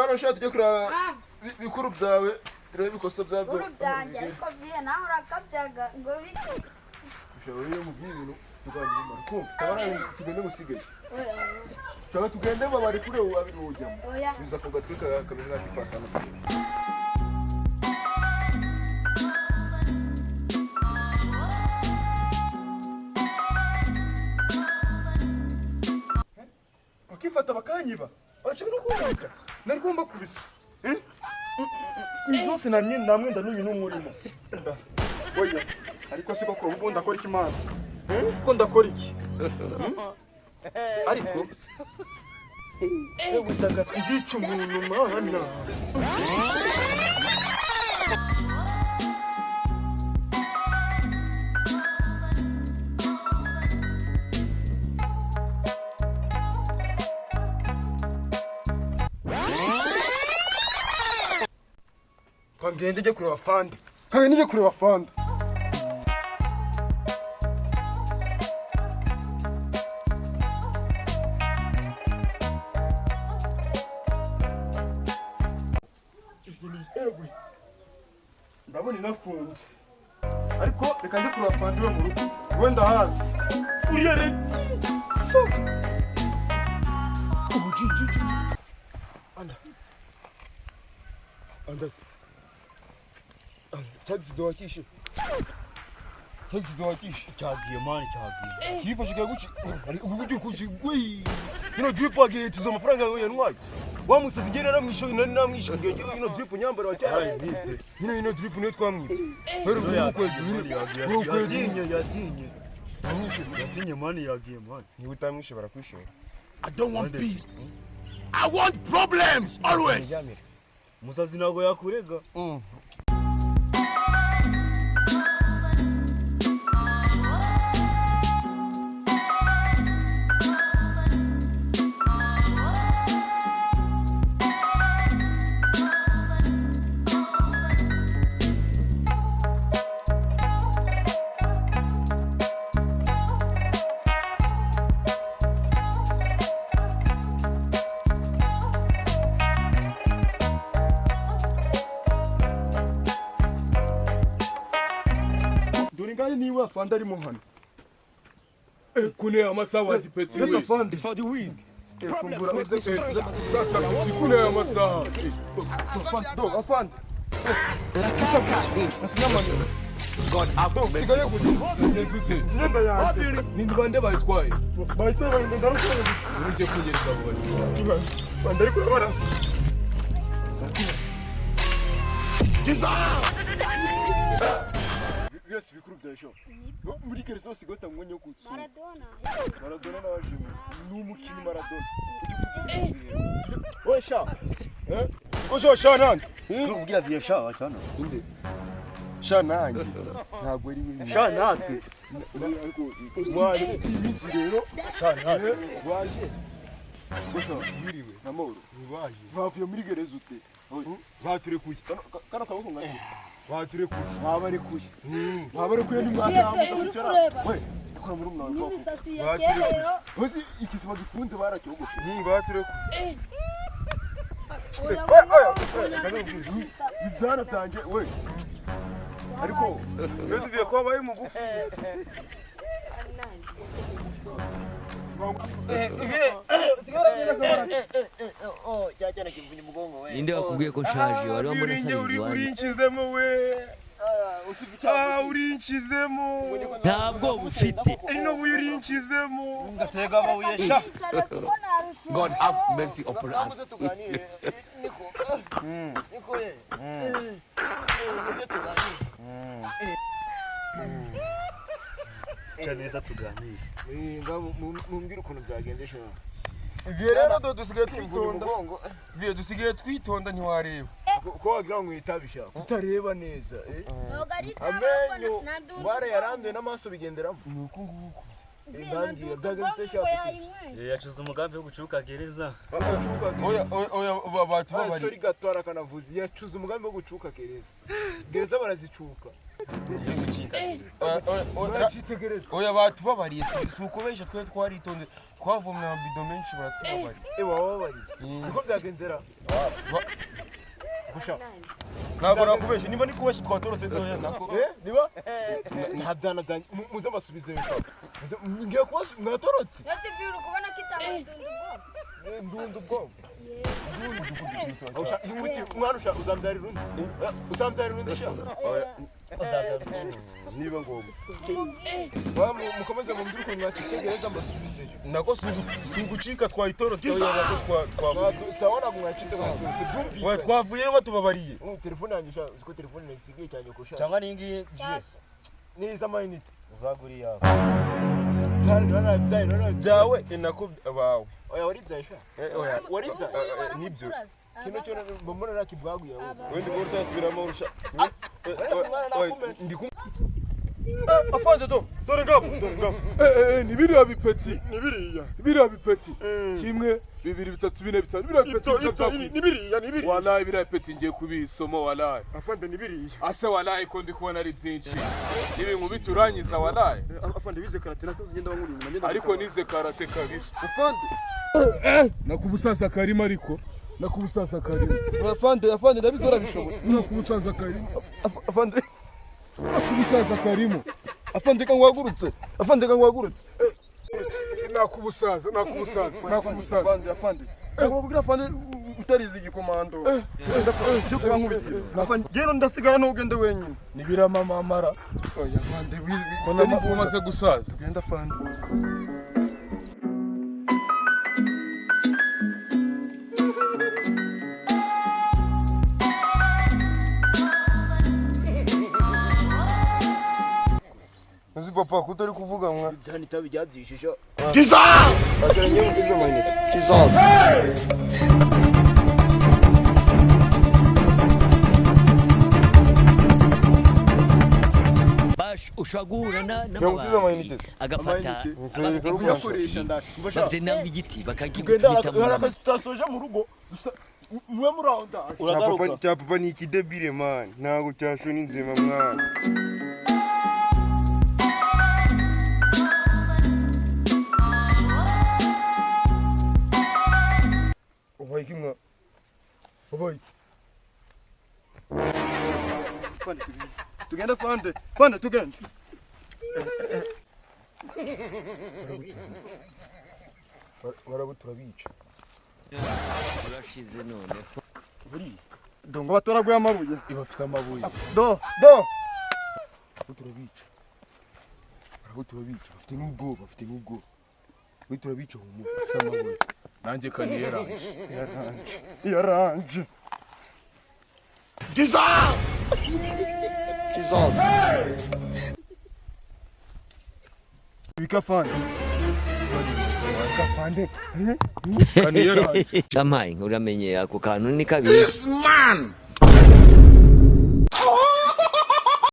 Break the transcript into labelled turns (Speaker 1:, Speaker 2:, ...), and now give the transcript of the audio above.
Speaker 1: hano ushaka tujye kureba bikuru byawe turebe ibikoso byabyo
Speaker 2: bikuru byanjye ariko biye nawe urakabyaga ngo bike
Speaker 1: ushoboye mu by'ibintu tuganira kumva tabara tugende musigaye cyangwa tugende babari kure wabiri ujyamo biza ko gatwe kameze nka kipasana ukifata bakanyiba ashaka no kumvika narigomba kubisa Nzose namwe ndanuye n'umurimo. Oya, ariko siko ko ubu ndakora iki mana? Ko ndakora iki? Ariko ewe ndagas ndica umuntu mana. Ngende njye kureba fanda. Ngende njye kureba fanda. Ewe. Ndabona inafunze. Ariko reka njye kureba fanda yo mu rugo. Wenda hazi. Uriya reti. Ubujiji. Anda. Anda. Taxi doakishe. Taxi doakishe.
Speaker 3: Chagiye mani chagiye.
Speaker 1: Kipo shikaguchi. Ubuguji kuchigwe. Drip wage tuzo amafaranga yanwaye. Wamusazi gerera mwisho namwisho drip nyambara wacha. Drip ne twamwite. Hero uko yatinye. Yatinye mani yagiye mani. Ni utamwishe barakwishora.
Speaker 3: I don't want peace. I want problems always.
Speaker 1: Musazi nago yakurega. Niwa fanda ari muhana.
Speaker 4: Kune amasawa jipeti
Speaker 1: wewe.
Speaker 4: It's for the week.
Speaker 1: Fungura uze
Speaker 4: Sasa kune amasawa.
Speaker 1: Fanda, afanda.
Speaker 4: God have mercy.
Speaker 1: Nenda ya.
Speaker 4: Nindi bande bayitwaye.
Speaker 1: Bayitwaye ndaruko.
Speaker 4: Uje kunyereza bwa.
Speaker 1: Fanda ari kurabara. Yes, bikuru byasho. Muri gereza sigota mwonye kutsu. Maradona naje. N'umukini Maradona. Oye sha. Ko sha nani?
Speaker 3: Ubwira vye sha cyane.
Speaker 1: Inde. Sha nanjye. Ntabwo ari wewe.
Speaker 3: Sha natwe.
Speaker 1: Wari iminsi rero. Sha natwe. Waje. Gusa wiriwe namoro. Waje. Bavuye muri gereza ute. Bature kuye. Kana kaboko ngati. Bature kuye. Babari kuye. Babari kuye ni mwana amusabicara. We. Kwa muri mwana wako. Bature kuye. Hozi ikisiba gifunze baracyogoshe. Bature kuye. Ibyana byanjye we. Ariko yaziviye ko baye mugufi.
Speaker 5: Ninde wakubwiye ko nshaje wari wambona sari
Speaker 1: urinchizemo we urinchizemo
Speaker 5: ntabwo ufite
Speaker 1: ino buye urinchizemo
Speaker 3: ngatega amabuye sha
Speaker 5: God have mercy upon us
Speaker 3: Neza tuganire.
Speaker 1: Mumbwira ukuntu byagenze sho. Rero dusigaye twitonda. Viye dusigaye twitonda ntiwareba. Ko wagira ngo itabisha. Utareba neza, Amenyo bare yaranduye n'amaso bigenderamo. Nuko nguko. Ndangiye byagenze cyane.
Speaker 6: yacuze umugambi wo gucuka gereza.
Speaker 1: Oya bati babari. Sorry gatwara kanavuzi yacuze umugambi wo gucuka gereza. Gereza barazicuka.
Speaker 7: Oya bati babariye tukubesha twe twaritonde twavomye amabido menshi baratubabari.
Speaker 1: Babari. Niko byagenzera.
Speaker 7: Ntabwo nakubeshe niba nikubeshe twatorotse nako.
Speaker 1: Niba ntabyana byanjye muze mbasubize bishaka. Ngiye kubasha mwatorotse.
Speaker 2: Yose biro kubona kitaba
Speaker 1: Ndundu bwo. Mwana usha uzambyarira undi. Uzambyarira undi sha.
Speaker 7: Niba ngomba.
Speaker 1: Mukomeze mumbwire ukuntu mwakitegereza mbasubize.
Speaker 7: Nako singucika twayitorotse
Speaker 1: Sawa mwacitse mwatutse.
Speaker 7: Oya twavuye batubabariye.
Speaker 1: Telefone yanjye sha uko telefone nisigiye cyane ko sha.
Speaker 7: Cyangwa ningi
Speaker 1: Ni za mayinite.
Speaker 7: uzaguri yawe.
Speaker 1: Byawe
Speaker 7: Nako bawe.
Speaker 1: oya waribyaye sha.
Speaker 7: Oya
Speaker 1: Waribyaye.
Speaker 7: nibyo.
Speaker 1: Kino cyo mbona nakibwaguye aho.
Speaker 7: Wendi ngo utasubiramo urusha. Ndikum.
Speaker 1: Afande to. Dore ngabo.
Speaker 4: Nibiriya bipeti.
Speaker 1: Nibiriya.
Speaker 4: Biriya bipeti. Kimwe, bibiri, bitatu, bine, bitanu. Biriya bipeti.
Speaker 1: Nibiriya.
Speaker 4: Walayi biriya bipeti ngiye kubisoma walayi.
Speaker 1: Afande nibiriya.
Speaker 4: Ase walayi ko ndi kubona ari byinshi. Ibintu biturangiza walayi.
Speaker 1: Afande bize karate nako ngenda bangurira.
Speaker 4: Ariko nize karate kabisa.
Speaker 1: Afande.
Speaker 4: Nakubusaza karimo ariko. Nakubusaza karimo.
Speaker 1: Afande ndabizora bishoboye.
Speaker 4: Nakubusaza karimo.
Speaker 1: Afande.
Speaker 4: Nakubusaza karimo.
Speaker 1: Afande kangwagurutse.
Speaker 4: Nakubusaza.
Speaker 1: Afande. Nakubwira afande utarize igikomando. Cyo kubankubitira. Afande gero ndasigara no ugende wenyine.
Speaker 4: Nibirama mamara.
Speaker 1: Oya afande
Speaker 4: Kona umaze gusaza.
Speaker 1: Genda afande.
Speaker 7: Nzi papa kutari kuvuga mwa.
Speaker 1: Cyane itabi byabyishisha.
Speaker 3: Jesus!
Speaker 7: Aganye mu kizo mayine. Jesus.
Speaker 5: bash ushagura
Speaker 7: Cyangwa amayinite.
Speaker 5: agafata
Speaker 1: Kuyakoresha ndashaka.
Speaker 5: bafite namba igiti
Speaker 1: Tugenda
Speaker 5: bakagikubita mu
Speaker 1: haraka tutasoje mu rugo. Mwe murawunda.
Speaker 6: Uragaruka.
Speaker 7: Cya papa ni ikidebire man. Ntago cyashoni nzema mwana.
Speaker 1: Obaye kimwa. Obaye. Fande. Tugenda fande. Fande tugenda. Barabutura bica.
Speaker 5: urashize none
Speaker 1: Buri. Dongo batoraguye amabuye.
Speaker 4: Ibafite amabuye.
Speaker 1: Do.
Speaker 7: Butura bica. Butura bica. Bafite n'ubwoba. Butura bica mu
Speaker 4: Bafite amabuye. Nanjye kaniyeranje.
Speaker 1: Yaranje.
Speaker 3: Jesus!
Speaker 1: Bika fande. Fande.
Speaker 4: Kaniyeranje.
Speaker 5: Shamayi uramenye ako kantu ni kabiri
Speaker 3: This man